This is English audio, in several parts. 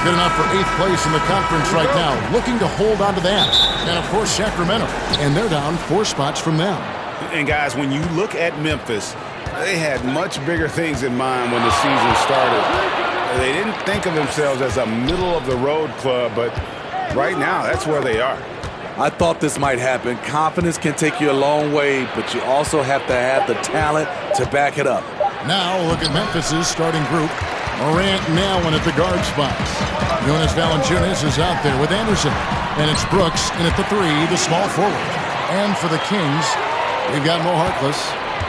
They're good enough for 8th place in the conference right now, looking to hold on to that. And, of course, Sacramento. And they're down 4 spots from them. And, guys, when you look at Memphis, they had much bigger things in mind when the season started. They didn't think of themselves as a middle-of-the-road club, but right now, that's where they are. I thought this might happen. Confidence can take you a long way, but you also have to have the talent to back it up. Now look at Memphis's starting group. Morant and Allen at the guard spots. Jonas Valanciunas is out there with Anderson. And it's Brooks in at the 3, the small forward. And for the Kings, we've got Mo Harkless.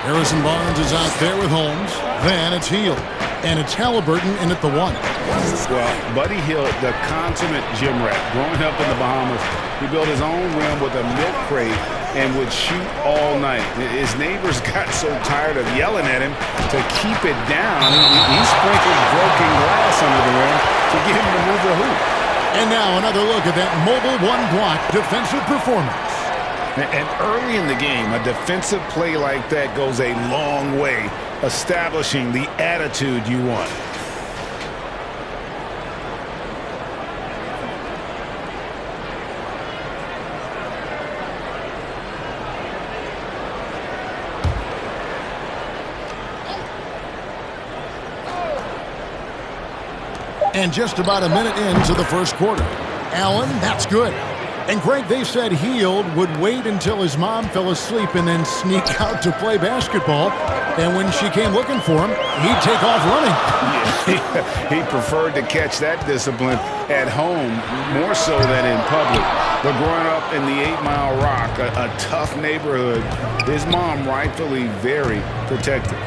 Harrison Barnes is out there with Holmes. Then it's Hield. And it's Halliburton in at the 1. Well, Buddy Hield, the consummate gym rat. Growing up in the Bahamas, he built his own rim with a milk crate and would shoot all night. His neighbors got so tired of yelling at him to keep it down. He sprinkled broken glass under the rim to get him to move the hoop. And now another look at that mobile one-block defensive performance. And early in the game, a defensive play like that goes a long way, establishing the attitude you want. And just about a minute into the first quarter. Allen, that's good. And Greg, they said Hield would wait until his mom fell asleep and then sneak out to play basketball. And when she came looking for him, he'd take off running. Yeah, he preferred to catch that discipline at home more so than in public. But growing up in the 8 Mile Rock, a tough neighborhood, his mom rightfully very protective.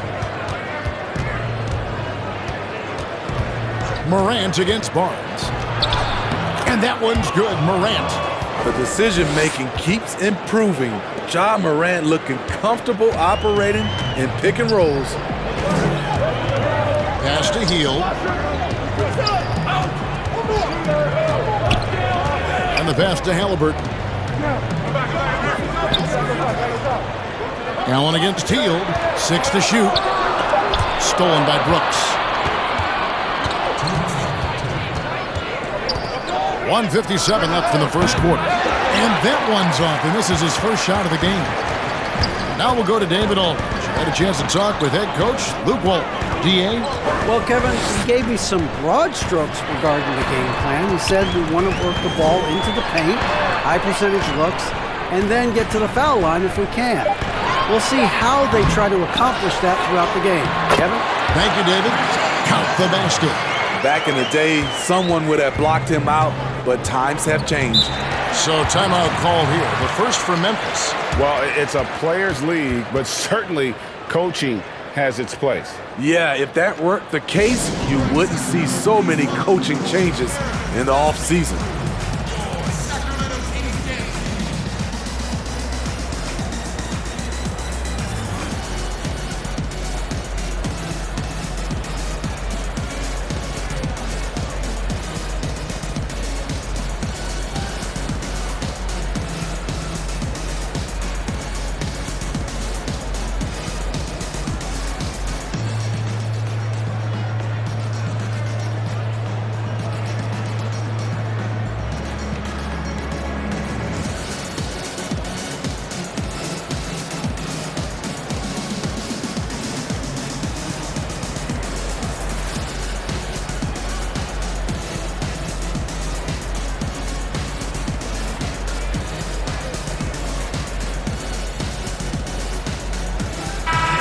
Morant against Barnes. And that one's good, Morant. The decision-making keeps improving. Ja Morant looking comfortable operating in pick and rolls. Pass to Hield. And the pass to Halliburton. Allen against Hield. 6 to shoot. Stolen by Brooks. 1:57 left in the first quarter. And that one's off, and this is his first shot of the game. Now we'll go to David Aldridge. Had a chance to talk with head coach Luke Walton. DA? Well, Kevin, he gave me some broad strokes regarding the game plan. He said we want to work the ball into the paint, high percentage looks, and then get to the foul line if we can. We'll see how they try to accomplish that throughout the game. Kevin? Thank you, David. Count the basket. Back in the day, someone would have blocked him out, but times have changed. So timeout called here. The first for Memphis. Well, it's a players' league, but certainly coaching has its place. Yeah, if that weren't the case, you wouldn't see so many coaching changes in the offseason.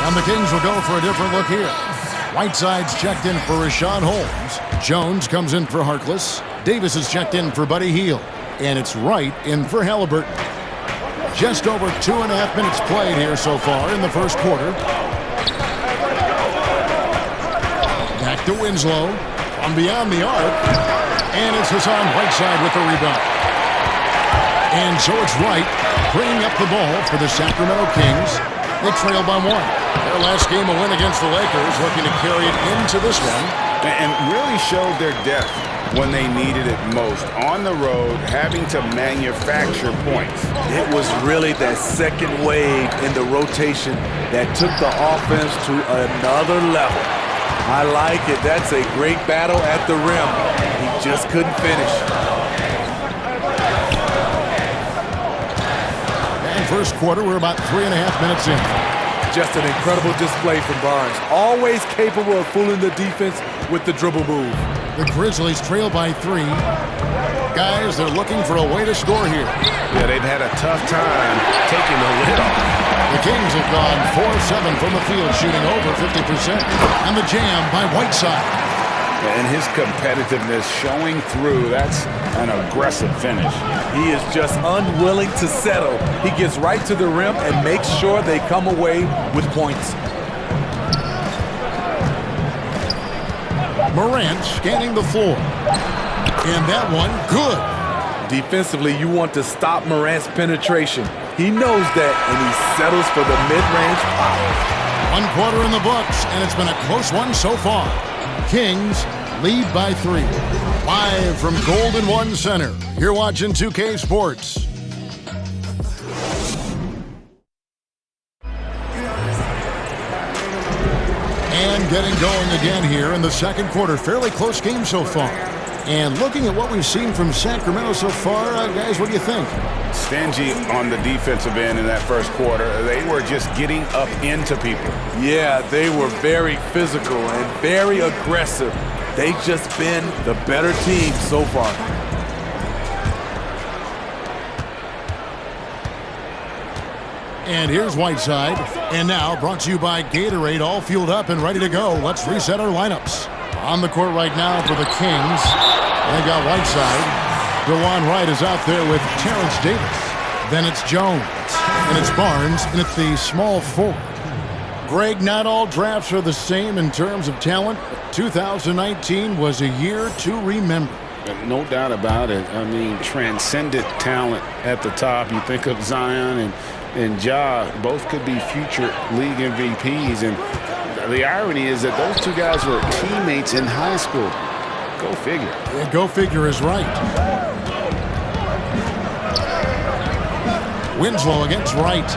And the Kings will go for a different look here. Whiteside's checked in for Rashawn Holmes. Jones comes in for Harkless. Davis is checked in for Buddy Hield. And it's Wright in for Halliburton. Just over 2.5 minutes played here so far in the first quarter. Back to Winslow. From beyond the arc. And it's Hassan Whiteside with the rebound. And so it's Wright bringing up the ball for the Sacramento Kings. They trail by 1. Their last game, a win against the Lakers, looking to carry it into this one. And really showed their depth when they needed it most. On the road, having to manufacture points. It was really that second wave in the rotation that took the offense to another level. I like it. That's a great battle at the rim. He just couldn't finish. And first quarter, we're about 3.5 minutes in. Just an incredible display from Barnes. Always capable of fooling the defense with the dribble move. The Grizzlies trail by 3. Guys, they're looking for a way to score here. Yeah, they've had a tough time taking the lid off. The Kings have gone 4-7 from the field, shooting over 50%. And the jam by Whiteside. And his competitiveness showing through. That's an aggressive finish. He is just unwilling to settle. He gets right to the rim and makes sure they come away with points. Morant scanning the floor. And that one, good. Defensively, you want to stop Morant's penetration. He knows that, and he settles for the mid-range pop. 1 quarter in the books, and it's been a close one so far. Kings lead by 3. Live from Golden One Center, you're watching 2K Sports. And getting going again here in the second quarter. Fairly close game so far. And looking at what we've seen from Sacramento so far, guys, what do you think? Stingy on the defensive end in that first quarter. They were just getting up into people. Yeah, they were very physical and very aggressive. They've just been the better team so far. And here's Whiteside. And now brought to you by Gatorade, all fueled up and ready to go. Let's reset our lineups. On the court right now for the Kings. They got Whiteside. DeJuan Wright is out there with Terrence Davis. Then it's Jones. And it's Barnes. And it's the small forward. Greg, not all drafts are the same in terms of talent. 2019 was a year to remember. No doubt about it. I mean, transcendent talent at the top. You think of Zion and Ja, both could be future league MVPs. And the irony is that those two guys were teammates in high school. Go figure. Yeah, go figure is right. Winslow against Wright.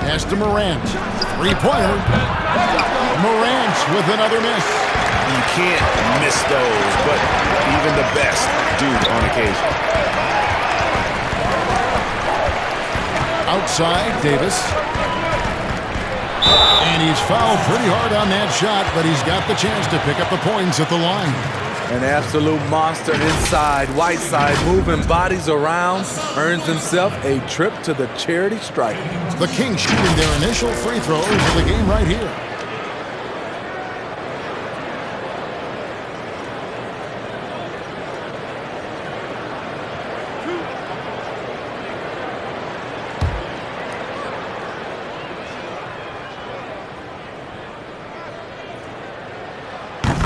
Pass to Morant. Three-pointer. Morant with another miss. You can't miss those, but even the best do on occasion. Outside, Davis. And he's fouled pretty hard on that shot, but he's got the chance to pick up the points at the line. An absolute monster inside. Whiteside moving bodies around, earns himself a trip to the charity stripe. The Kings shooting their initial free throws of the game right here.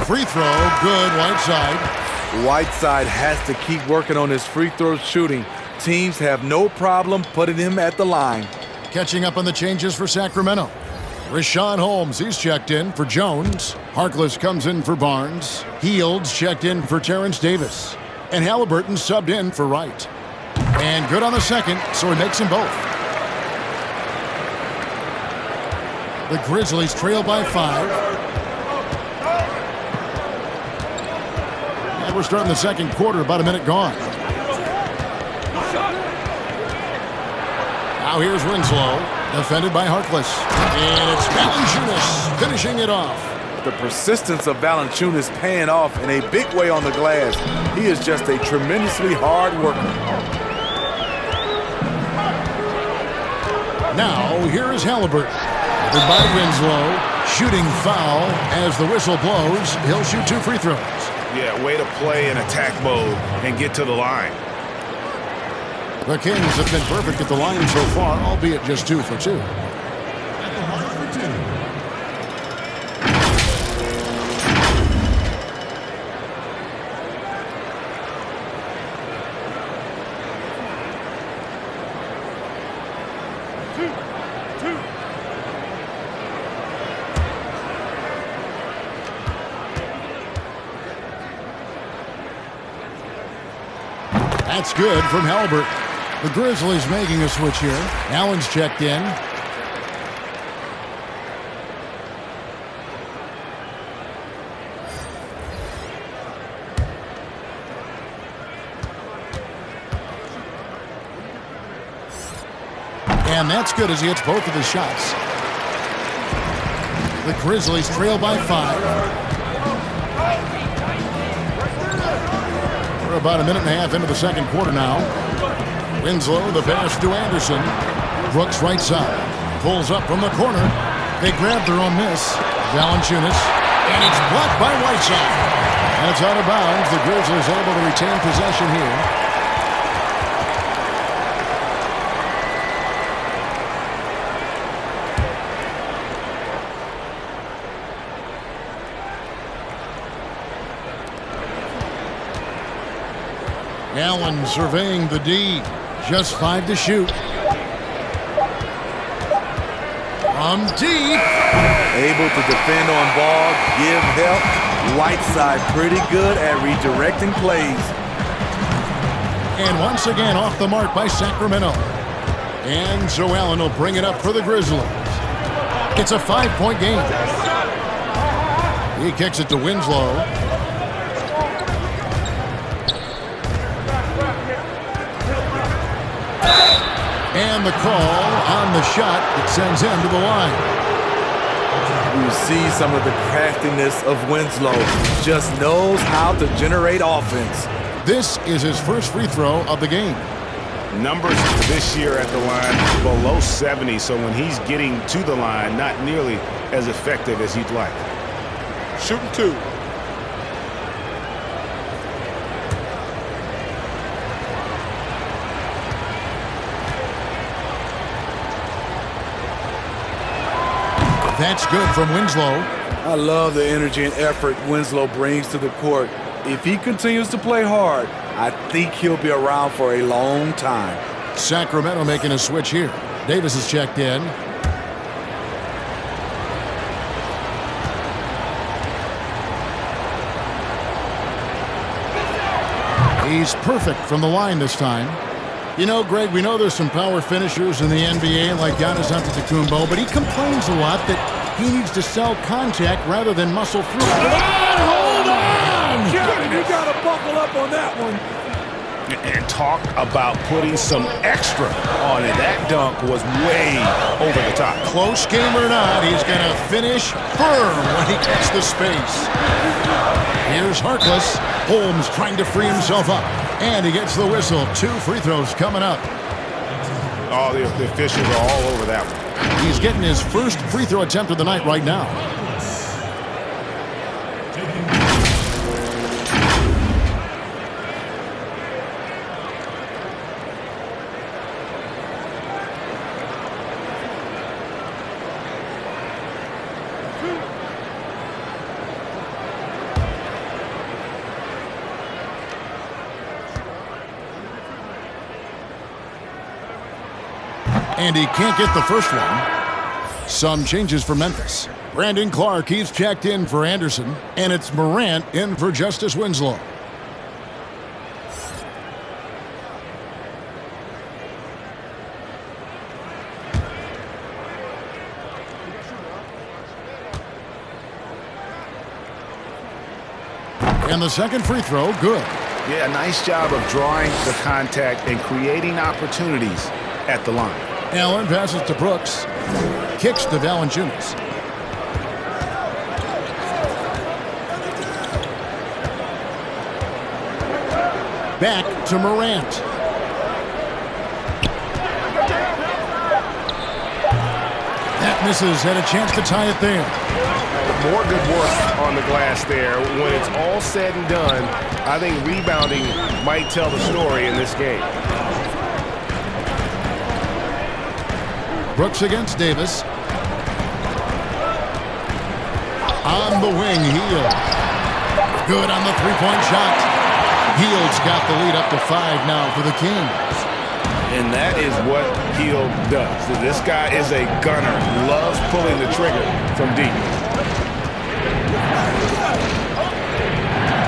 Free throw, good, Whiteside. Whiteside has to keep working on his free throw shooting. Teams have no problem putting him at the line. Catching up on the changes for Sacramento. Rashawn Holmes, he's checked in for Jones. Harkless comes in for Barnes. Healds checked in for Terrence Davis. And Halliburton subbed in for Wright. And good on the second, so he makes them both. The Grizzlies trail by 5. We're starting the second quarter, about a minute gone. Now here's Winslow, defended by Harkless. And it's Valanciunas finishing it off. The persistence of Valanciunas paying off in a big way on the glass. He is just a tremendously hard worker. Now here is Halliburton. Covered by Winslow. Shooting foul as the whistle blows. He'll shoot 2 free throws. Yeah, way to play in attack mode and get to the line. The Kings have been perfect at the line so far, albeit just 2 for 2. That's good from Halliburton. The Grizzlies making a switch here. Allen's checked in. And that's good as he hits both of his shots. The Grizzlies trail by 5. We're about a minute and a half into the second quarter now. Winslow, the pass to Anderson. Brooks right side. Pulls up from the corner. They grab their own miss. Valanciunas. And it's blocked by Whiteside. And it's out of bounds. The Grizzlies able to retain possession here. Allen surveying the D. Just 5 to shoot. From deep. Able to defend on ball, give help. Whiteside pretty good at redirecting plays. And once again off the mark by Sacramento. And so Allen will bring it up for the Grizzlies. It's a 5-point game. He kicks it to Winslow. And the call on the shot that sends him to the line. You see some of the craftiness of Winslow. Just knows how to generate offense. This is his first free throw of the game. Numbers this year at the line below 70, so when he's getting to the line, not nearly as effective as he'd like. Shooting 2. That's good from Winslow. I love the energy and effort Winslow brings to the court. If he continues to play hard, I think he'll be around for a long time. Sacramento making a switch here. Davis is checked in. He's perfect from the line this time. You know, Greg, we know there's some power finishers in the NBA like Giannis Antetokounmpo, but he complains a lot that he needs to sell contact rather than muscle through. Hold on! You gotta buckle up on that one. And talk about putting some extra on it. That dunk was way over the top. Close game or not, he's going to finish firm when he gets the space. Here's Harkless. Holmes trying to free himself up. And he gets the whistle. 2 free throws coming up. Oh, the officials are all over that one. He's getting his first free throw attempt of the night right now. And he can't get the first one. Some changes for Memphis. Brandon Clark, he's checked in for Anderson. And it's Morant in for Justice Winslow. And the second free throw, good. Yeah, nice job of drawing the contact and creating opportunities at the line. Allen passes to Brooks. Kicks to Valanciunas. Back to Morant. That misses. Had a chance to tie it there. More good work on the glass there. When it's all said and done, I think rebounding might tell the story in this game. Brooks against Davis. On the wing, Hield. Good on the three-point shot. Hield's got the lead up to 5 now for the Kings. And that is what Hield does. This guy is a gunner. Loves pulling the trigger from deep.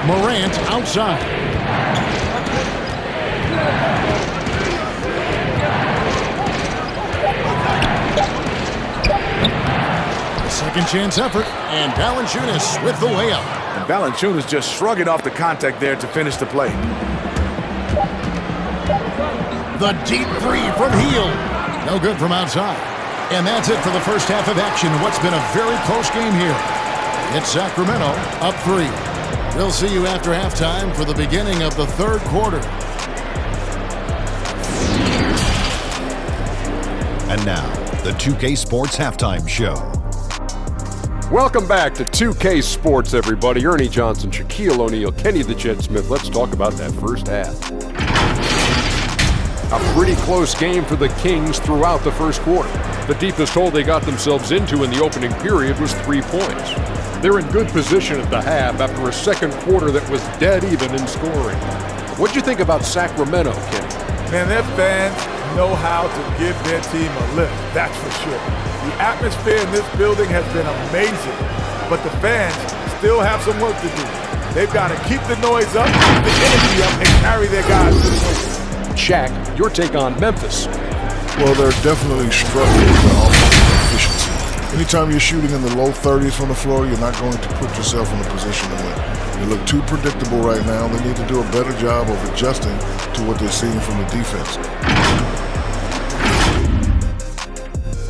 Morant outside. Second chance effort, and Valanciunas with the layup. And Valanciunas just shrugging off the contact there to finish the play. The deep three from Hield. No good from outside. And that's it for the first half of action. What's been a very close game here. It's Sacramento up 3. We'll see you after halftime for the beginning of the third quarter. And now, the 2K Sports Halftime Show. Welcome back to 2K Sports, everybody. Ernie Johnson, Shaquille O'Neal, Kenny the Jet Smith. Let's talk about that first half. A pretty close game for the Kings throughout the first quarter. The deepest hole they got themselves into in the opening period was 3 points. They're in good position at the half after a second quarter that was dead even in scoring. What'd you think about Sacramento, Kenny? Man, their fans know how to give their team a lift, that's for sure. The atmosphere in this building has been amazing, but the fans still have some work to do. They've got to keep the noise up, keep the energy up, and carry their guys to the win. Shaq, your take on Memphis. Well, they're definitely struggling with their offensive efficiency. Anytime you're shooting in the low 30s from the floor, you're not going to put yourself in a position to win. They look too predictable right now. They need to do a better job of adjusting to what they're seeing from the defense.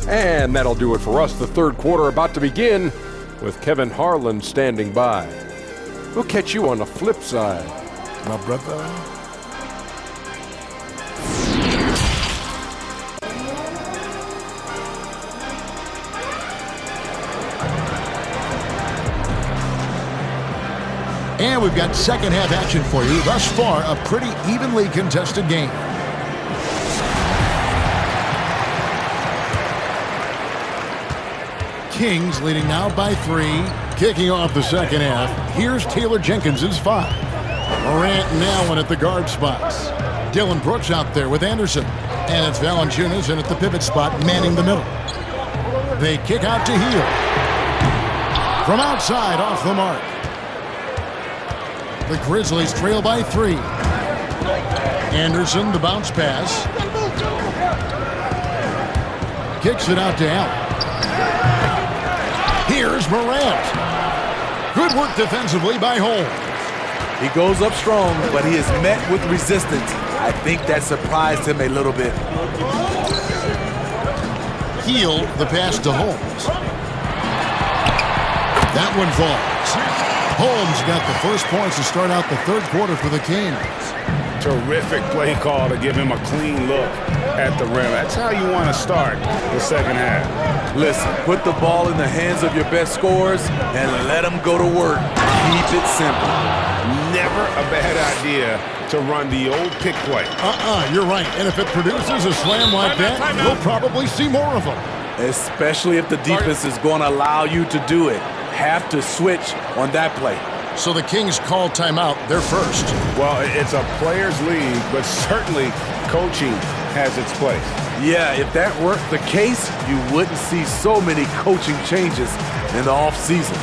And that'll do it for us. The third quarter about to begin with Kevin Harlan standing by. We'll catch you on the flip side. My brother. And we've got second half action for you. Thus far, a pretty evenly contested game. Kings leading now by 3. Kicking off the second half, here's Taylor Jenkins's 5. Morant and Allen at the guard spots. Dylan Brooks out there with Anderson. And it's Valanciunas in at the pivot spot, manning the middle. They kick out to Hield. From outside, off the mark. The Grizzlies trail by 3. Anderson, the bounce pass. Kicks it out to Allen. Here's Morant. Good work defensively by Holmes. He goes up strong, but he is met with resistance. I think that surprised him a little bit. Hield the pass to Holmes. That one falls. Holmes got the first points to start out the third quarter for the Kings. Terrific play call to give him a clean look at the rim. That's how you want to start the second half. Listen, put the ball in the hands of your best scorers and let them go to work. Keep it simple. Never a bad idea to run the old pick play. You're right. And if it produces a slam like that, we'll probably see more of them. Especially if the defense is going to allow you to do it. Have to switch on that play. So the Kings call timeout. They're first. Well, it's a players' league, but certainly coaching has its place. Yeah, if that weren't the case, you wouldn't see so many coaching changes in the offseason.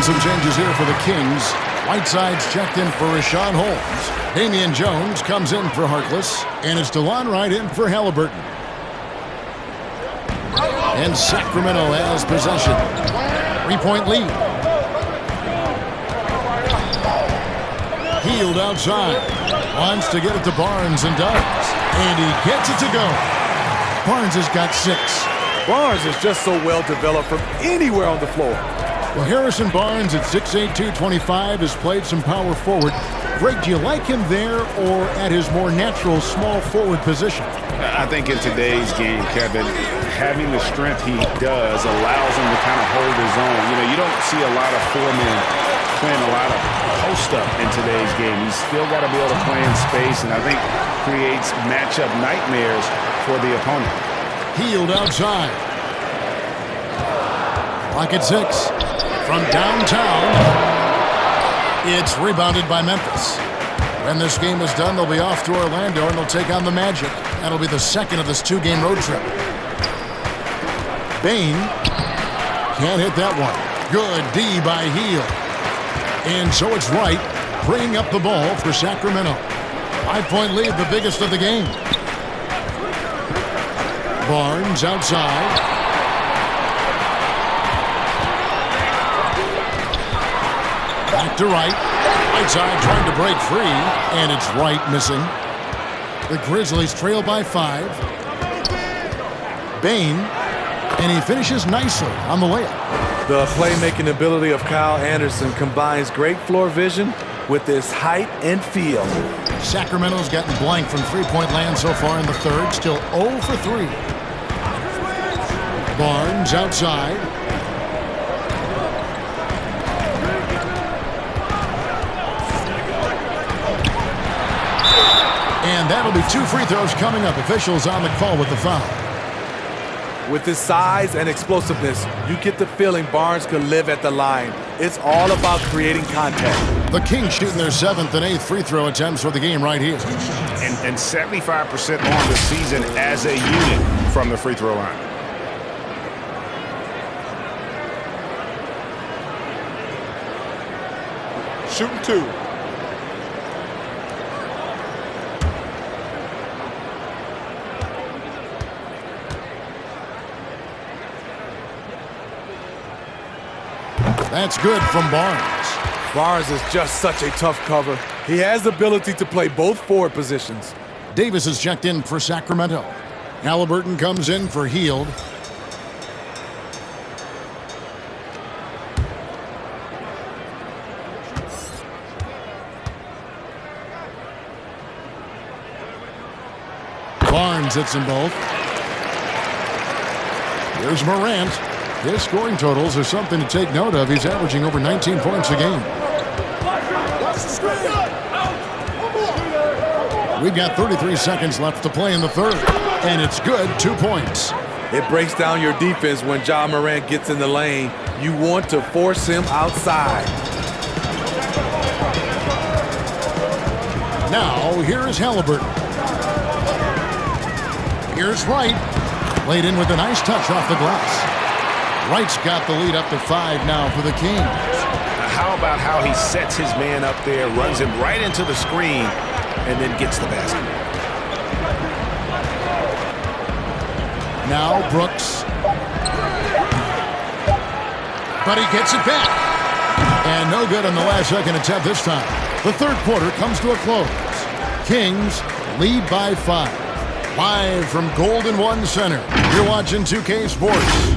Some changes here for the Kings. Whiteside's checked in for Rashawn Holmes. Damian Jones comes in for Harkless. And it's DeLon Wright in for Halliburton. And Sacramento has possession. 3-point lead. Hield outside. Wants to get it to Barnes and does. And he gets it to go. Barnes has got 6. Barnes is just so well developed from anywhere on the floor. Well, Harrison Barnes at 6'8", 225 has played some power forward. Greg, do you like him there or at his more natural small forward position? I think in today's game, Kevin, having the strength he does allows him to kind of hold his own. You know, you don't see a lot of four-men playing a lot of post-up in today's game. He's still got to be able to play in space, and I think creates matchup nightmares for the opponent. Healed outside. Clock at 6. From downtown, it's rebounded by Memphis. When this game is done, they'll be off to Orlando, and they'll take on the Magic. That'll be the second of this 2-game road trip. Bain can't hit that one. Good D by Hield. And so it's Wright bringing up the ball for Sacramento. 5-point lead, the biggest of the game. Barnes outside. Back to Wright. Right side trying to break free, and it's Wright missing. The Grizzlies trail by 5. Bain, and he finishes nicely on the layup. The playmaking ability of Kyle Anderson combines great floor vision with his height and feel. Sacramento's gotten blank from three-point land so far in the third, still 0 for 3. Barnes outside. And that'll be 2 free throws coming up. Officials on the call with the foul. With his size and explosiveness, you get the feeling Barnes could live at the line. It's all about creating contact. The Kings shooting their 7th and 8th free throw attempts for the game right here. And 75% on the season as a unit from the free throw line. Shooting 2. That's good from Barnes. Barnes is just such a tough cover. He has the ability to play both forward positions. Davis is checked in for Sacramento. Halliburton comes in for Hield. Barnes hits them both. Here's Morant. His scoring totals are something to take note of. He's averaging over 19 points a game. We've got 33 seconds left to play in the third. And it's good, 2 points. It breaks down your defense when Ja Morant gets in the lane. You want to force him outside. Now, here is Halliburton. Here's Wright. Laid in with a nice touch off the glass. Wright's got the lead up to 5 now for the Kings. How about how he sets his man up there, runs him right into the screen, and then gets the basket. Now Brooks. But he gets it back. And no good on the last second attempt this time. The third quarter comes to a close. Kings lead by 5. Live from Golden One Center, you're watching 2K Sports.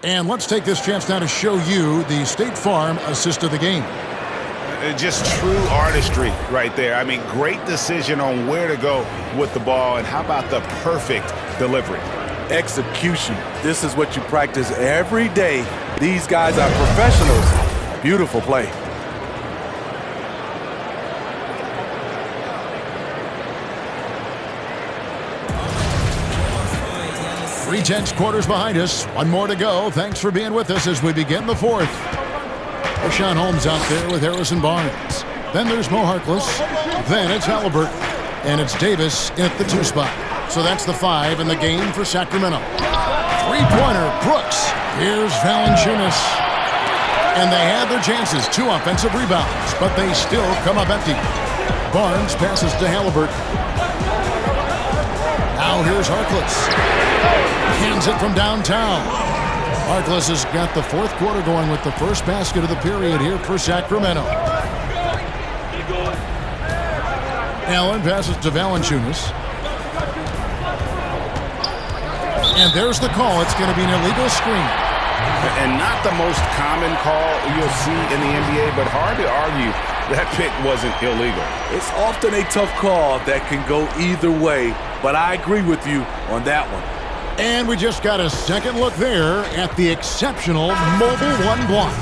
And let's take this chance now to show you the State Farm assist of the game. Just true artistry right there. I mean, great decision on where to go with the ball, and how about the perfect delivery? Execution. This is what you practice every day. These guys are professionals. Beautiful play. 3/10 quarters behind us. One more to go. Thanks for being with us as we begin the fourth. Rashawn Holmes out there with Harrison Barnes. Then there's Mo Harkless. Then it's Halliburton. And it's Davis at the 2 spot. So that's the 5 in the game for Sacramento. Three-pointer, Brooks. Here's Valanciunas. And they had their chances. 2 offensive rebounds, but they still come up empty. Barnes passes to Halliburton. Now here's Harkless. Hands it from downtown. Harkless has got the 4th quarter going with the first basket of the period here for Sacramento. Allen passes to Valanciunas. And there's the call. It's going to be an illegal screen. And not the most common call you'll see in the NBA, but hard to argue that pick wasn't illegal. It's often a tough call that can go either way, but I agree with you on that one. And we just got a second look there at the exceptional Mobile One block.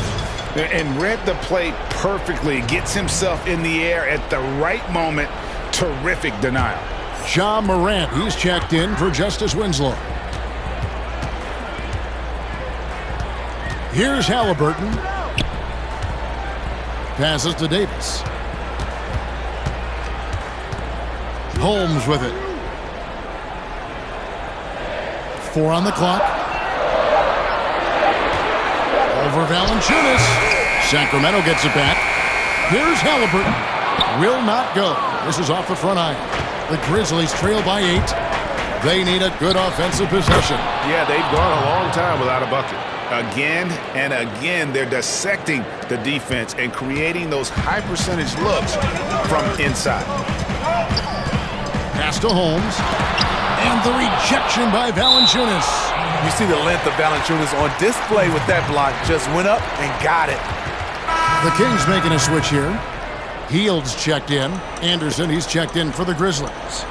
And read the play perfectly. Gets himself in the air at the right moment. Terrific denial. Ja Morant, he's checked in for Justice Winslow. Here's Halliburton. Passes to Davis. Holmes with it. 4 on the clock. Over Valanciunas. Sacramento gets it back. Here's Halliburton. Will not go. This is off the front iron. The Grizzlies trail by 8. They need a good offensive possession. Yeah, they've gone a long time without a bucket. Again and again, they're dissecting the defense and creating those high-percentage looks from inside. Pass to Holmes. And the rejection by Valanciunas. You see the length of Valanciunas on display with that block. Just went up and got it. The Kings making a switch here. Hield's checked in. Anderson, he's checked in for the Grizzlies.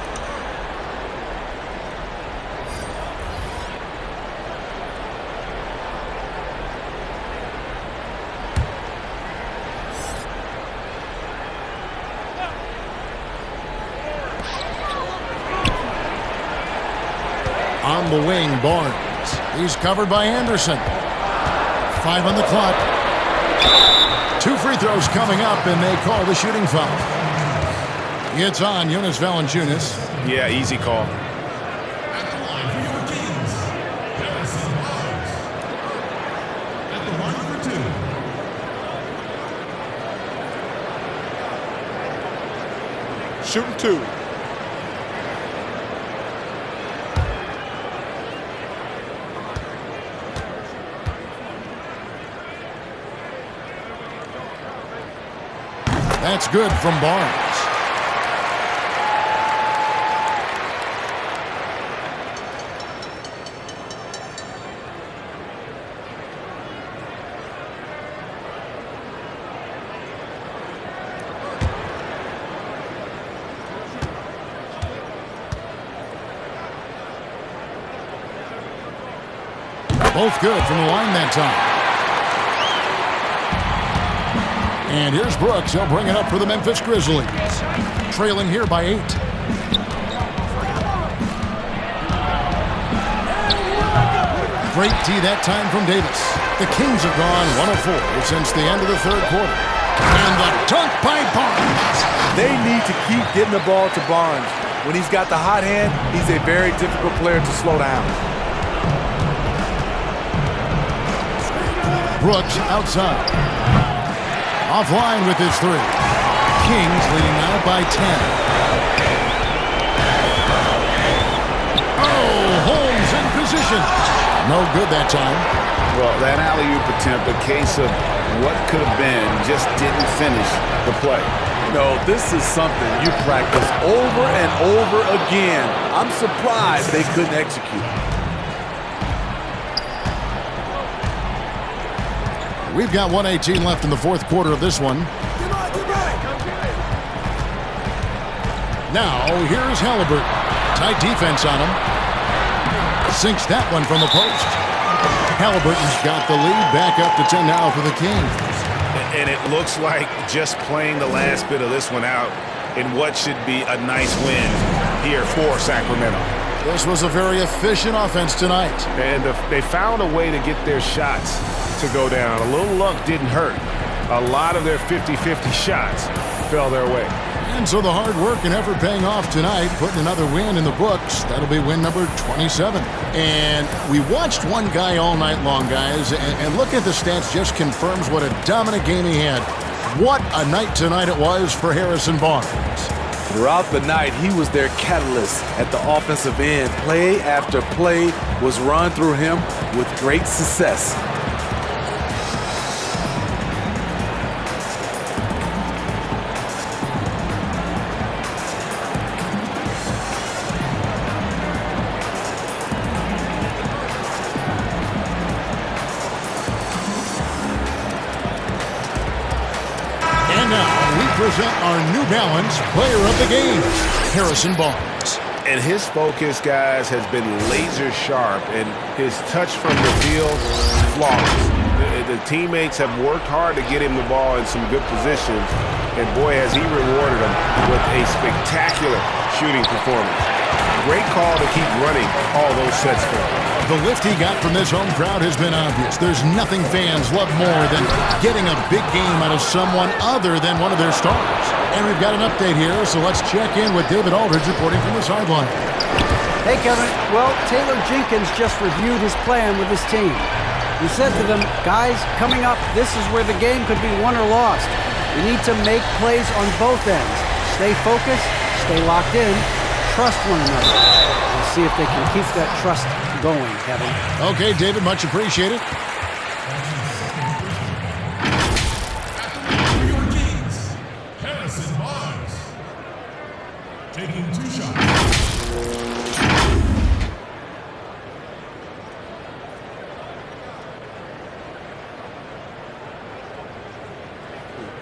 On the wing, Barnes. He's covered by Anderson. 5 on the clock. 2 free throws coming up, and they call the shooting foul. It's on Jonas Valanciunas. Yeah, easy call. Shooting 2. That's good from Barnes. Both good from the line that time. And here's Brooks. He'll bring it up for the Memphis Grizzlies. Trailing here by 8. Great tee that time from Davis. The Kings have gone 1 of 4 since the end of the third quarter. And the dunk by Barnes. They need to keep getting the ball to Barnes. When he's got the hot hand, he's a very difficult player to slow down. Brooks outside. Offline with his 3. Kings leading now by 10. Oh, Holmes in position. No good that time. Well, that alley-oop attempt, a case of what could have been, just didn't finish the play. No, this is something you practice over and over again. I'm surprised they couldn't execute. We've got 1:18 left in the fourth quarter of this one. Now, here's Halliburton. Tight defense on him. Sinks that one from the post. Halliburton's got the lead back up to 10 now for the Kings. And it looks like just playing the last bit of this one out in what should be a nice win here for Sacramento. This was a very efficient offense tonight. And they found a way to get their shots to go down. A little luck didn't hurt. A lot of their 50-50 shots fell their way. And so the hard work and effort paying off tonight, putting another win in the books. That'll be win number 27. And we watched one guy all night long, guys, and look at the stats, just confirms what a dominant game he had. What a night tonight it was for Harrison Barnes. Throughout the night, he was their catalyst at the offensive end. Play after play was run through him with great success. present our New Balance Player of the Game, Harrison Barnes. And his focus, guys, has been laser sharp, and his touch from the field, flawless. The teammates have worked hard to get him the ball in some good positions, and boy, has he rewarded them with a spectacular shooting performance. Great call to keep running all those sets for him. The lift he got from this home crowd has been obvious. There's nothing fans love more than getting a big game out of someone other than one of their stars. And we've got an update here, so let's check in with David Aldridge reporting from the sideline. Hey, Kevin. Well, Taylor Jenkins just reviewed his plan with his team. He said to them, guys, coming up, this is where the game could be won or lost. We need to make plays on both ends. Stay focused, stay locked in, trust one another. We'll see if they can keep that trust going, Kevin. Okay, David, much appreciated. Harrison Barnes taking 2 shots.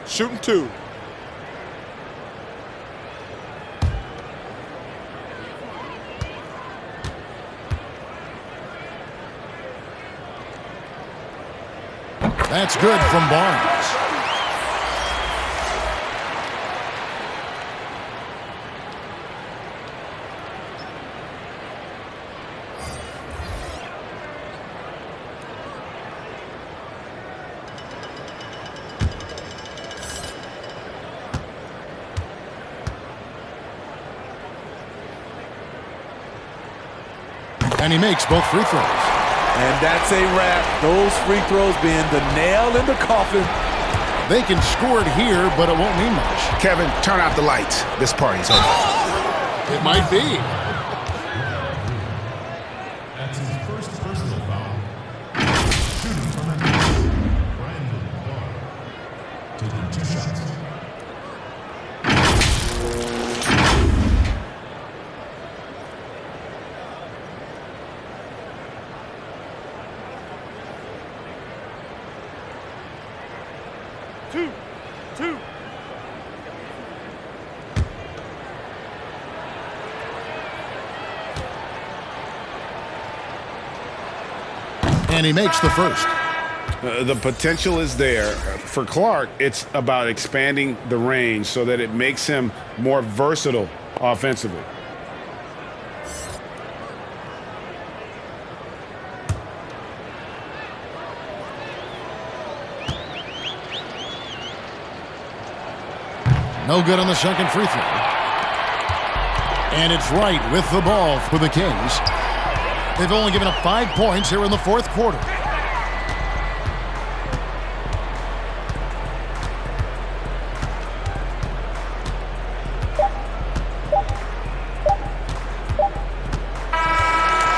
Shooting 2. That's good from Barnes. And he makes both free throws. And that's a wrap. Those free throws being the nail in the coffin. They can score it here, but it won't mean much. Kevin, turn out the lights. This party's over. It might be. That's his first personal foul. Shooting from the field, Brian taking 2 shots. Two. And he makes the first. The potential is there. For Clark, it's about expanding the range so that it makes him more versatile offensively. No good on the second free throw. And it's right with the ball for the Kings. They've only given up 5 points here in the fourth quarter.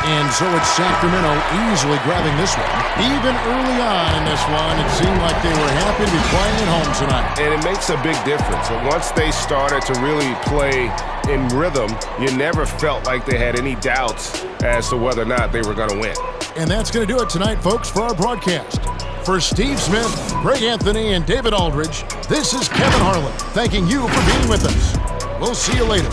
And so it's Sacramento easily grabbing this one. Even early on in this one, it seemed like they were happy to be playing at home tonight. And it makes a big difference. And once they started to really play in rhythm, you never felt like they had any doubts as to whether or not they were going to win. And that's going to do it tonight, folks, for our broadcast. For Steve Smith, Greg Anthony, and David Aldridge, this is Kevin Harlan thanking you for being with us. We'll see you later.